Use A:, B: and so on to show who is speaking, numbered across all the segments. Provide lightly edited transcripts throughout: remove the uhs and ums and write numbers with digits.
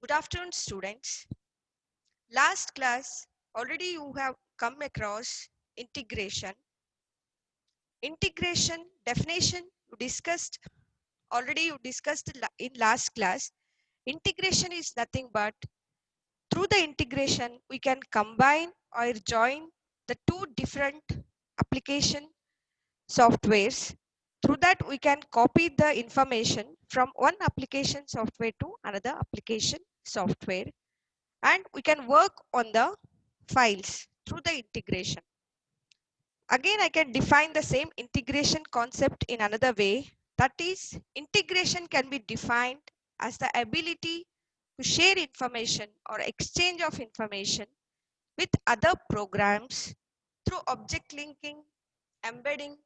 A: Good afternoon, students. Last class, already you have come across integration. Integration definition you discussed in last class. Integration is nothing but through the integration, we can combine or join the two different application softwares. Through that, we can copy the information from one application software to another application software, and we can work on the files through the integration. Again, I can define the same integration concept in another way. That is, integration can be defined as the ability to share information or exchange of information with other programs through object linking, embedding,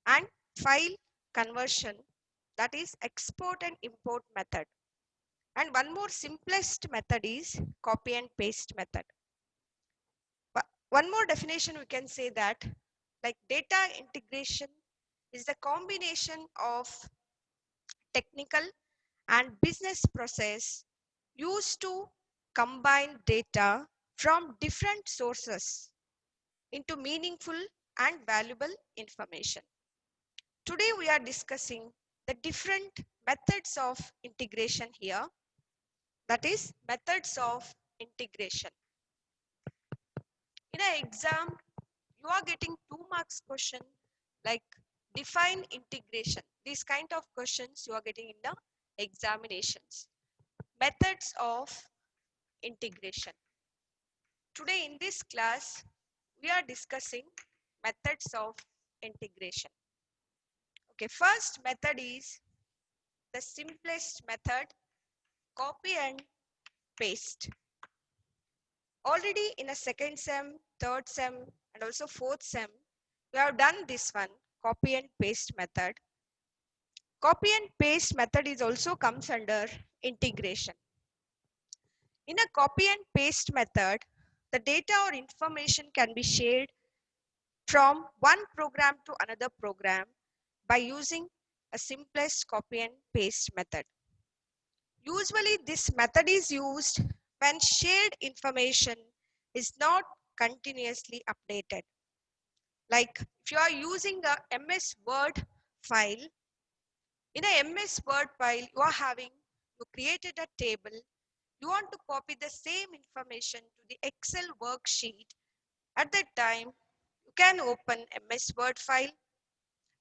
A: and file conversion, that is export and import method. And one more simplest method is copy and paste method. One more definition we can say that like data integration is the combination of technical and business process used to combine data from different sources into meaningful and valuable information. Today we are discussing the different methods of integration here, that is methods of integration. In an exam, you are getting 2 marks question like define integration. These kind of questions you are getting in the examinations. Methods of integration. Today in this class, we are discussing methods of integration. Okay, first method is the simplest method, copy and paste. Already in a second sem, third sem, and also fourth sem, we have done this one, copy and paste method. Copy and paste method is also comes under integration. In a copy and paste method, the data or information can be shared from one program to another program by using a simplest copy and paste method. Usually this method is used when shared information is not continuously updated. Like if you are using a MS Word file, in a MS Word file you created a table, you want to copy the same information to the Excel worksheet. At that time, you can open MS Word file,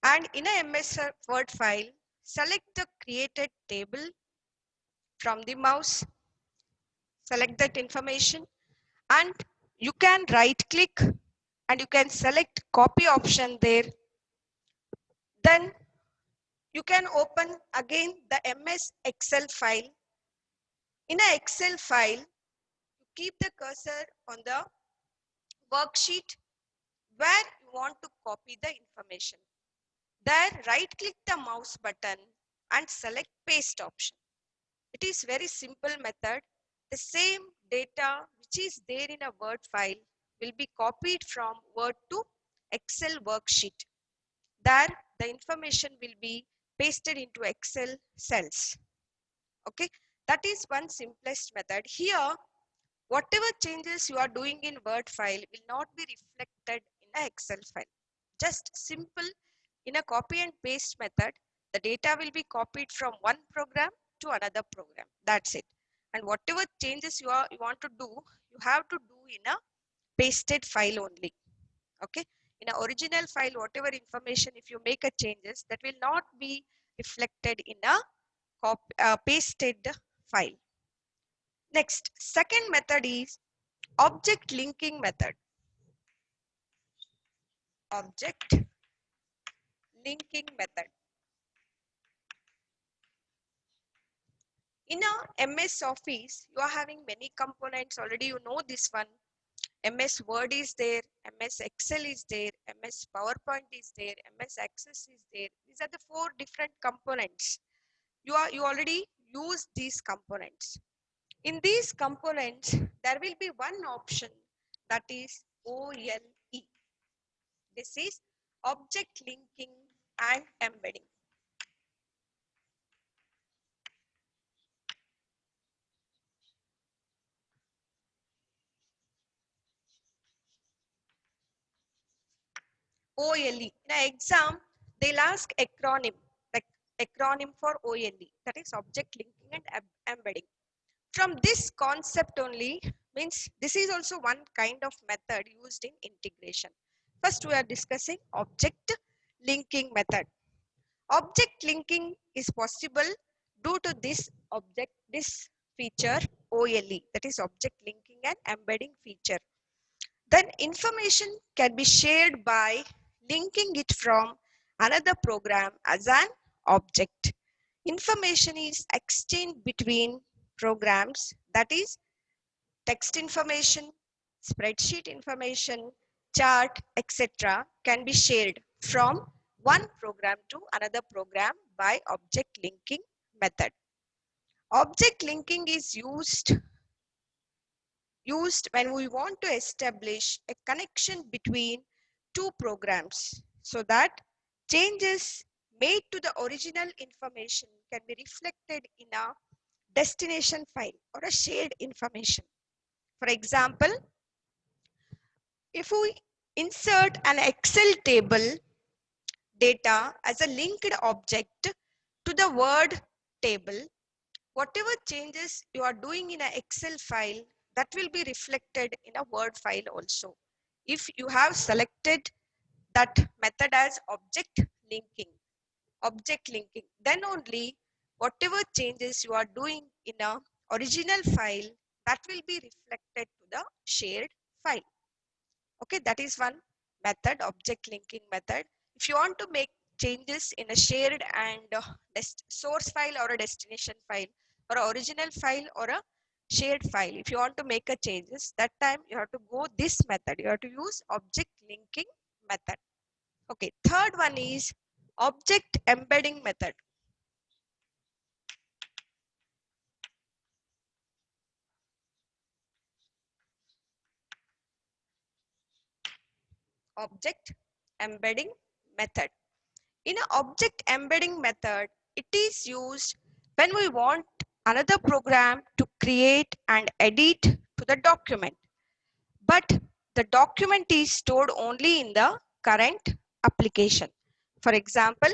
A: and in a MS Word file, select the created table from the mouse, select that information, and you can right click and you can select copy option there. Then you can open again the MS Excel file. In an Excel file, you keep the cursor on the worksheet where you want to copy the information. There, right click the mouse button and select paste option. It is very simple method. The same data which is there in a Word file will be copied from Word to Excel worksheet. There, the information will be pasted into Excel cells. Okay, that is one simplest method. Here, whatever changes you are doing in Word file will not be reflected in an Excel file. Just simple, in a copy and paste method, the data will be copied from one program to another program. That's it. And whatever changes you want to do, you have to do in a pasted file only. Okay. In a original file, whatever information, if you make a changes, that will not be reflected in a pasted file. Next, second method is object linking method. Object linking method. In a MS Office, you are having many components. Already you know this one. MS Word is there, MS Excel is there, MS PowerPoint is there, MS Access is there. These are the 4 different components. You already use these components. In these components, there will be one option, that is OLE. This is object linking and embedding. OLE. In an exam, they'll ask acronym, like acronym for OLE, that is object linking and embedding. From this concept only, means this is also one kind of method used in integration. First, we are discussing object linking method. Object linking is possible due to this feature OLE, that is object linking and embedding feature. Then information can be shared by linking it from another program as an object. Information is exchanged between programs, that is text information, spreadsheet information, chart, etc. can be shared from one program to another program by object linking method. Object linking is used when we want to establish a connection between two programs so that changes made to the original information can be reflected in a destination file or a shared information. For example, if we insert an Excel table data as a linked object to the Word table, whatever changes you are doing in an Excel file, that will be reflected in a Word file also. If you have selected that method as object linking, then only whatever changes you are doing in a original file, that will be reflected to the shared file. Okay, that is one method, object linking method. If you want to make changes in a shared and source file or a destination file or a original file or a shared file, if you want to make a changes, that time you have to go this method. You have to use object linking method. Okay, third one is object embedding method. Object embedding method. In an object embedding method, it is used when we want another program to create and edit to the document, but the document is stored only in the current application. For example,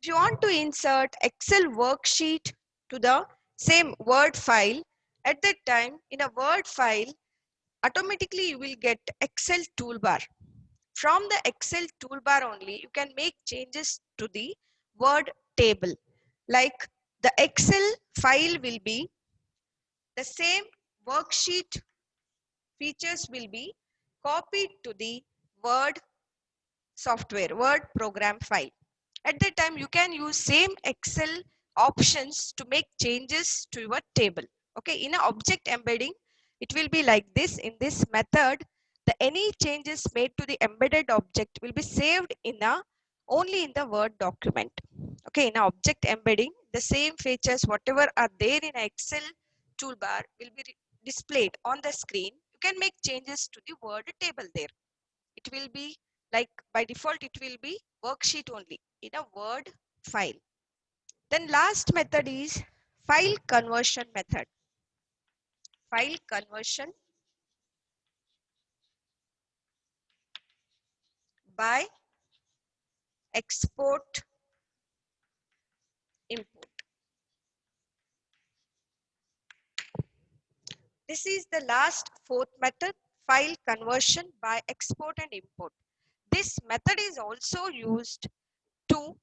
A: if you want to insert Excel worksheet to the same Word file, at that time in a Word file, automatically you will get Excel toolbar. From the Excel toolbar only, you can make changes to the Word table. Like the Excel file will be the same worksheet features will be copied to the Word software, Word program file. At that time, you can use same Excel options to make changes to your table. Okay, in an object embedding, it will be like this. In this method, the any changes made to the embedded object will be saved in a only in the Word document. Okay, in object embedding, the same features whatever are there in Excel toolbar will be displayed on the screen. You can make changes to the Word table there. It will be like by default it will be worksheet only in a Word file. Then last method is file conversion method. File conversion by export import. This is the last fourth method, file conversion by export and import. This method is also used to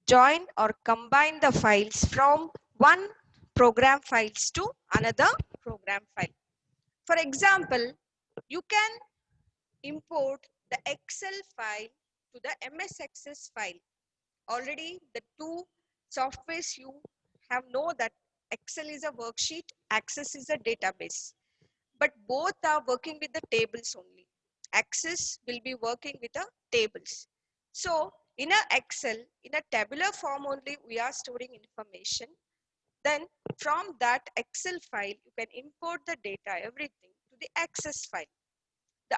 A: join or combine the files from one program files to another program file. For example, you can import the Excel file to the MS Access file. Already the two softwares you have know that Excel is a worksheet, Access is a database. But both are working with the tables only. Access will be working with the tables. So in a Excel, in a tabular form only, we are storing information. Then from that Excel file, you can import the data, everything to the Access file.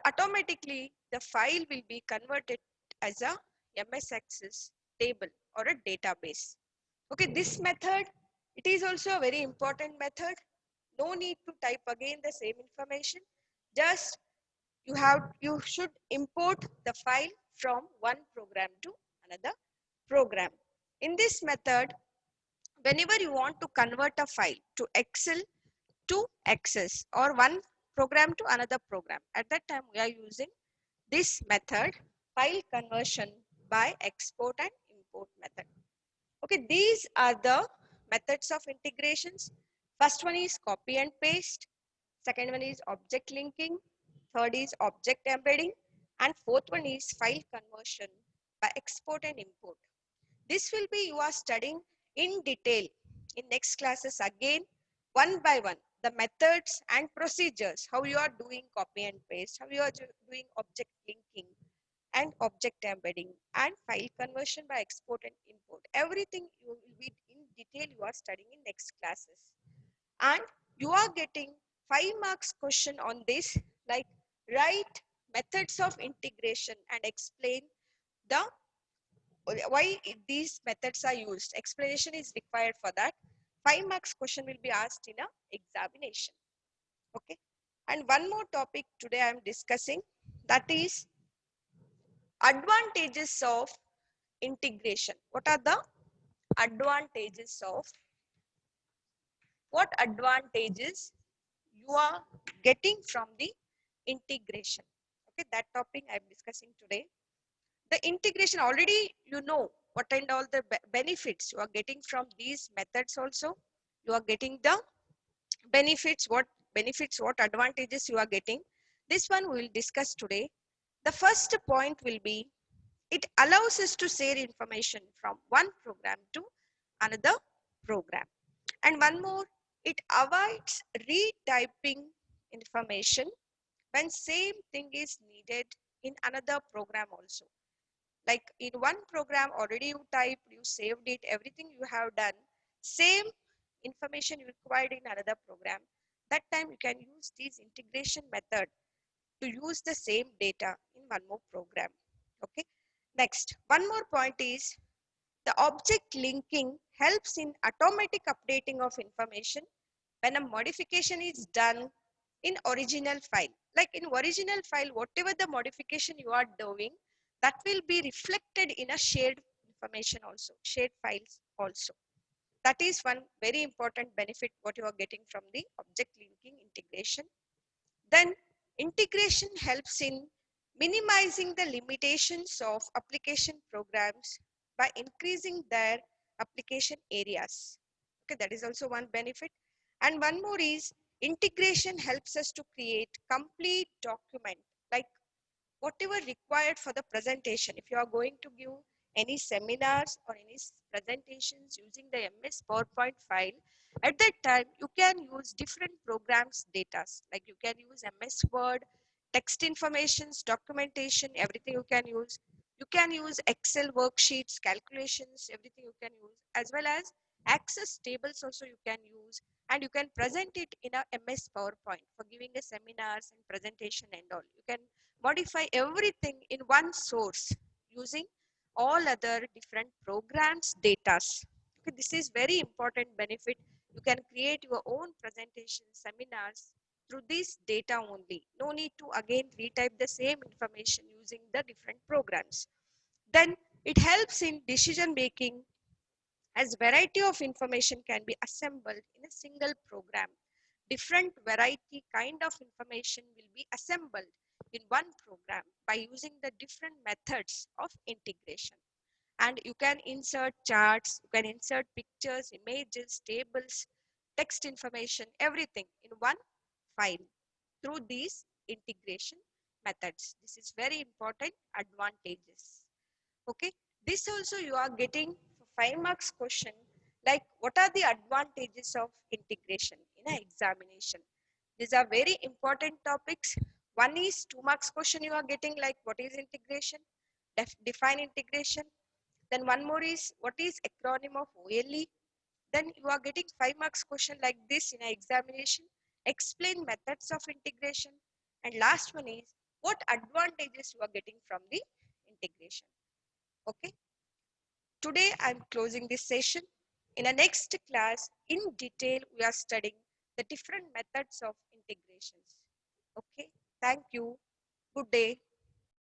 A: Automatically, the file will be converted as a MS Access table or a database. Okay, this method, it is also a very important method. No need to type again the same information. Just you should import the file from one program to another program. In this method, whenever you want to convert a file to Excel to Access or one program to another program, at that time we are using this method, file conversion by export and import method. Okay, these are the methods of integrations. First one is copy and paste. Second one is object linking. Third is object embedding. And fourth one is file conversion by export and import. This will be you are studying in detail in next classes again, one by one, the methods and procedures, how you are doing copy and paste, how you are doing object linking and object embedding and file conversion by export and import. Everything you will be in detail you are studying in next classes. And you are getting 5 marks question on this, like write methods of integration and explain the why these methods are used. Explanation is required for that. 5 marks question will be asked in a examination. Okay. And one more topic today I am discussing, that is advantages of integration. What are the advantages of, what advantages you are getting from the integration? Okay, that topic I am discussing today. The integration, already you know what and all the benefits you are getting from these methods. Also you are getting the benefits, what advantages you are getting. This one we will discuss today. The first point will be, it allows us to share information from one program to another program. And one more, it avoids retyping information when same thing is needed in another program also. Like in one program already you typed, you saved it, everything you have done, same information you required in another program, that time you can use this integration method to use the same data in one more program. Okay. Next, one more point is, the object linking helps in automatic updating of information when a modification is done in original file. Like in original file, whatever the modification you are doing, that will be reflected in a shared information also, shared files also. That is one very important benefit what you are getting from the object linking integration. Then integration helps in minimizing the limitations of application programs by increasing their application areas. Okay, that is also one benefit. And one more is, integration helps us to create complete document, like whatever required for the presentation. If you are going to give any seminars or any presentations using the MS PowerPoint file, at that time you can use different programs data, like you can use MS Word, text informations, documentation, everything you can use. You can use Excel worksheets, calculations, everything you can use, as well as access tables also you can use, and you can present it in a MS PowerPoint for giving a seminars and presentation and all. You can modify everything in one source using all other different programs datas. Okay, this is very important benefit. You can create your own presentation seminars through this data only. No need to again retype the same information using the different programs. Then it helps in decision making, as variety of information can be assembled in a single program. Different variety kind of information will be assembled in one program by using the different methods of integration. And you can insert charts, you can insert pictures, images, tables, text information, everything in one file through these integration methods. This is very important advantages. Okay, this also you are getting 5 marks question, like what are the advantages of integration in an examination. These are very important topics. One is 2 marks question you are getting, like what is integration, define integration. Then one more is, what is acronym of OLE. Then you are getting 5 marks question like this in an examination, explain methods of integration. And last one is, what advantages you are getting from the integration. Okay, today I am closing this session. In the next class, in detail, we are studying the different methods of integrations. Okay, thank you. Good day.